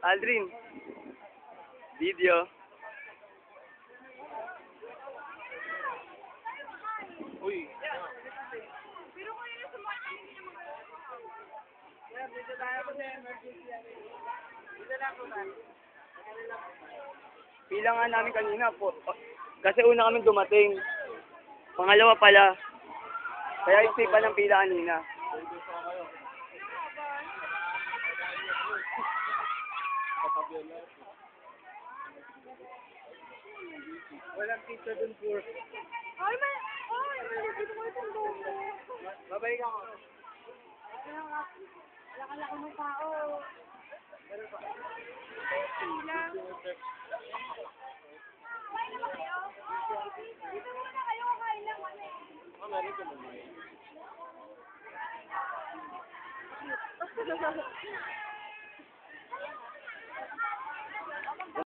Aldrin. Video. Uy. Pila nga namin kanina po. Kasi una kami dumating. Pangalawa pala. Kaya isipan ng pila kanina. Walang pizza dun po. Ay, dito ko itong logo. Babay ka ko. Laka-laka ng tao. Sila. Kain naman kayo? Dito muna kayo, kain lang kami. Meron ka naman.